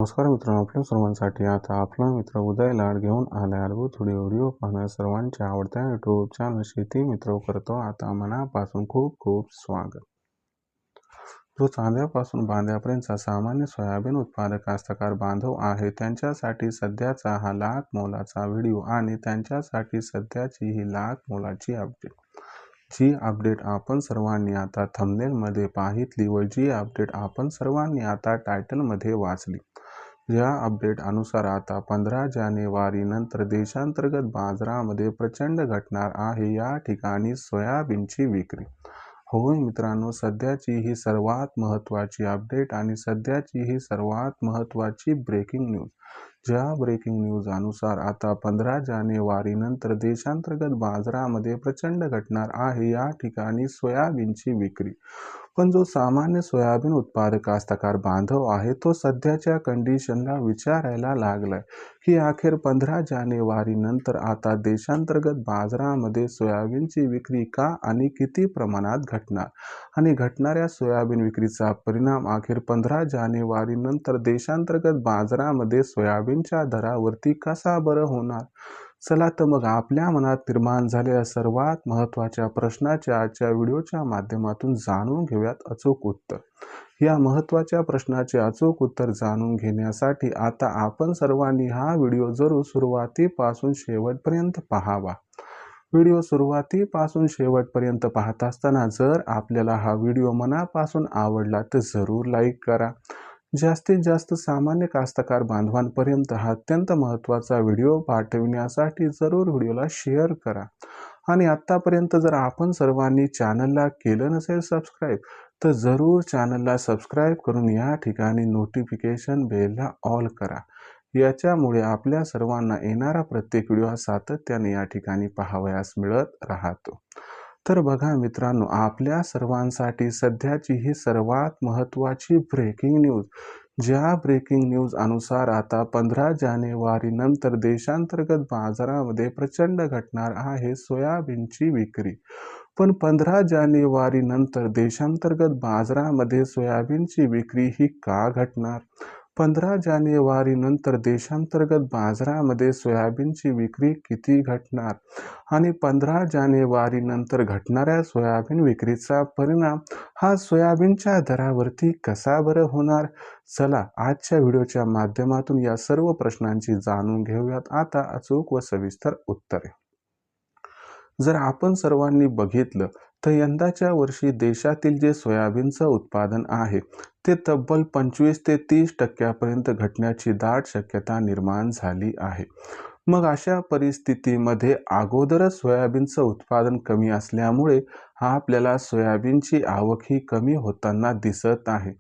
नमस्कार मित्रांनो, आपल्या सर्वांसाठी आता आपला मित्र उदय लाड घेऊन आलाय अद्भुत व्हिडिओ पाहणं सर्वांच्या आवडत्या यूट्यूब चॅनल शेती मित्र करतो आता मनापासून खूप खूप स्वागत. जो चांद्यापासून बांध्यापर्यंतचा सामान्य सोयाबीन उत्पादक कास्तकार बांधव आहे त्यांच्यासाठी सध्याचा हा लाख मोलाचा व्हिडिओ आणि त्यांच्यासाठी सध्याची ही लाख मोलाची अपडेट. जी अपडेट आपण सर्वांनी आता थंबनेलमध्ये पाहितली व जी अपडेट आपण सर्वांनी आता टायटलमध्ये वाचली. या अपडेट अनुसार आता 15 जानेवारी नंतर देशांतर्गत बाजारामध्ये प्रचंड घटणार आहे या ठिकाणी सोयाबीनची विक्री. होय मित्रांनो, सध्याची ही सर्वात महत्त्वाची अपडेट आणि सध्याची ही सर्वात महत्त्वाची ब्रेकिंग न्यूज. ज्या ब्रेकिंग न्यूज अनुसार आता 15 जानेवारी नंतर देशांतर्गत बाजारामध्ये प्रचंड घटणार आहे या ठिकाणी सोयाबीनची विक्री. पण जो सामान्य सोयाबीन उत्पादक कास्तकार बांधव आहे तो सध्याच्या कंडिशनला विचारायला लागलाय की अखेर 15 जानेवारी नंतर आता देशांतर्गत बाजारामध्ये सोयाबीनची विक्री का आणि किती प्रमाणात घटणार आणि घटणाऱ्या सोयाबीन विक्रीचा परिणाम अखेर 15 जानेवारी नंतर देशांतर्गत बाजारामध्ये सोयाबीनच्या दरावरती कसा बरं होणार. चला तर मग आपल्या मनात निर्माण झालेल्या सर्वात महत्त्वाच्या प्रश्नाच्या आजच्या व्हिडिओच्या माध्यमातून जाणून घेऊयात अचूक उत्तर. या महत्त्वाच्या प्रश्नाचे अचूक उत्तर जाणून घेण्यासाठी आता आपण सर्वांनी हा व्हिडिओ जरूर सुरुवातीपासून शेवटपर्यंत पाहावा. व्हिडिओ सुरुवातीपासून शेवटपर्यंत पाहत असताना जर आपल्याला हा व्हिडिओ मनापासून आवडला तर जरूर लाईक करा. जास्तीत जास्त सामान्य कास्तकार बांधवांपर्यंत हा अत्यंत महत्त्वाचा व्हिडिओ पाठविण्यासाठी जरूर व्हिडिओला शेअर करा. आणि आत्तापर्यंत जर आपण सर्वांनी चॅनलला केलं नसेल सबस्क्राईब तर जरूर चॅनलला सबस्क्राईब करून या ठिकाणी नोटिफिकेशन बेलला ऑल करा. याच्यामुळे आपल्या सर्वांना येणारा प्रत्येक व्हिडिओ सातत्याने या ठिकाणी पाहावयास मिळत राहतो. तर बघा मित्रांनो, आपल्या सर्वांसाठी सध्याची ही सर्वात महत्त्वाची ब्रेकिंग न्यूज. ज्या ब्रेकिंग न्यूज अनुसार आता 15 जानेवारी नंतर देशांतर्गत बाजारामध्ये प्रचंड घटणार आहे सोयाबीनची विक्री. पण 15 जानेवारी नंतर देशांतर्गत बाजारामध्ये सोयाबीनची विक्री ही का घटणार. 15 जानेवारी नंतर देशांतर्गत बाजारामध्ये सोयाबीनची विक्री किती घटणार आणि 15 जानेवारी नंतर घटणाऱ्या सोयाबीन विक्रीचा परिणाम हा सोयाबीनच्या दरावरती कसा बरं होणार. चला आजच्या व्हिडिओच्या माध्यमातून या सर्व प्रश्नांची जाणून घेऊयात आता अचूक व सविस्तर उत्तरे. जर आपण सर्वांनी बघितलं तर यंदाच्या वर्षी देशातील जे सोयाबीनचं उत्पादन आहे ते तब्बल 25 ते 30% घटण्याची दाट शक्यता निर्माण झाली आहे. मग अशा परिस्थितीमध्ये अगोदरच सोयाबीनचं उत्पादन कमी असल्यामुळे आपल्याला सोयाबीनची आवक ही कमी होताना दिसत आहे.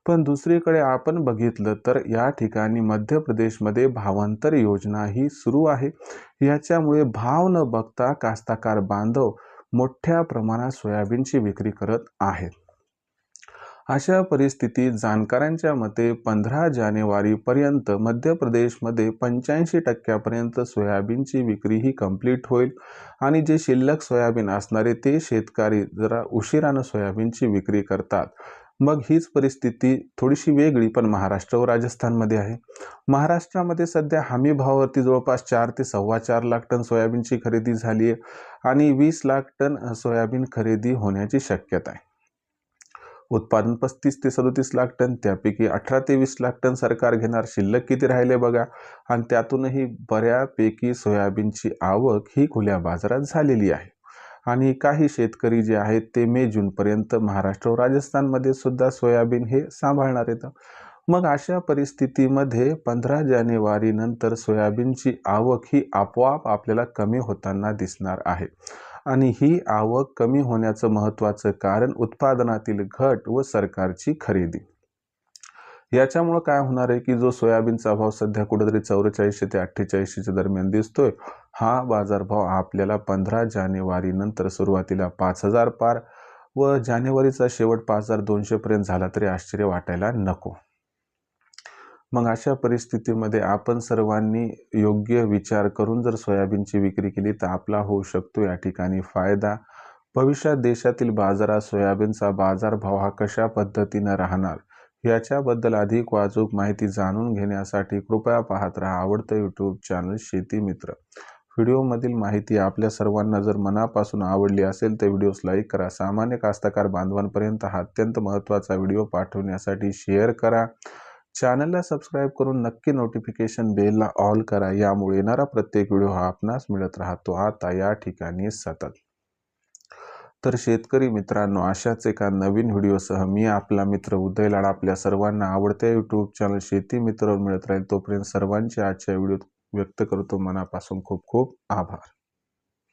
पण दुसरीकडे आपण बघितलं तर या ठिकाणी मध्य प्रदेशमध्ये भावांतर योजना ही सुरू आहे. याच्यामुळे भाव न बघता कास्तकार बांधव मोठ्या प्रमाणात सोयाबीनची विक्री करत आहेत. अशा परिस्थितीत जाणकारांच्या मते 15 जानेवारी पर्यंत मध्य प्रदेशमध्ये 85% सोयाबीनची विक्री ही कंप्लीट होईल आणि जे शिल्लक सोयाबीन असणारे ते शेतकरी जरा उशिरानं सोयाबीनची विक्री करतात. मग हीच परिस्थिती थोडीशी वेगळी पण महाराष्ट्र व राजस्थानमध्ये आहे. महाराष्ट्रामध्ये सध्या हमी भावावरती जवळपास 4 ते 4.25 लाख टन सोयाबीनची खरेदी झाली आहे आणि 20 लाख टन सोयाबीन खरेदी होण्याची शक्यता आहे. उत्पादन 35 ते 37 लाख टन, त्यापैकी 18 ते 20 लाख टन सरकार घेणार. शिल्लक किती राहिले बघा. आणि त्यातूनही बऱ्यापैकी सोयाबीनची आवक ही खुल्या बाजारात झालेली आहे. आणि काही शेतकरी जे आहेत ते मे जूनपर्यंत महाराष्ट्र व राजस्थानमध्ये सुद्धा सोयाबीन हे सांभाळणार आहेत. मग अशा परिस्थितीमध्ये 15 जानेवारी नंतर सोयाबीनची आवक ही आपोआप आपल्याला कमी होताना दिसणार आहे. आणि ही आवक कमी होण्याचं महत्त्वाचं कारण उत्पादनातील घट व सरकारची खरेदी. याच्यामुळे काय होणार आहे की जो सोयाबीनचा भाव सध्या कुठेतरी 4400 ते 4800 दरम्यान दिसतोय, हा बाजारभाव आपल्याला 15 जानेवारी नंतर सुरुवातीला 5000 पार व जानेवारीचा शेवट 5200 पर्यंत झाला तरी आश्चर्य वाटायला नको. मग अशा परिस्थितीमध्ये आपण सर्वांनी योग्य विचार करून जर सोयाबीनची विक्री केली तर आपला होऊ शकतो या ठिकाणी फायदा. भविष्यात देशातील बाजारात सोयाबीनचा बाजारभाव हा कशा पद्धतीने राहणार याच्याबद्दल अधिक वाचूक माहिती जाणून घेण्यासाठी कृपया पाहत राहा आवडतं यूट्यूब चॅनल शेती मित्र. व्हिडिओमधील माहिती आपल्या सर्वांना जर मनापासून आवडली असेल तर व्हिडिओस लाईक करा. सामान्य कास्तकार बांधवांपर्यंत हा अत्यंत महत्त्वाचा व्हिडिओ पाठवण्यासाठी शेअर करा. चॅनलला सबस्क्राईब करून नक्की नोटिफिकेशन बेलला ऑल करा. यामुळे येणारा प्रत्येक व्हिडिओ हा आपणास मिळत राहतो आता या ठिकाणी सतत. तर शेतकरी मित्रांनो, अशाच एका नवीन व्हिडिओसह मी आपला मित्र उदय लाड आपल्या सर्वांना आवडत्या यूट्यूब चॅनल शेती मित्रावर मिळत राहील. तोपर्यंत सर्वांचे आजच्या व्हिडिओत व्यक्त करतो मनापासून खूप खूप आभार.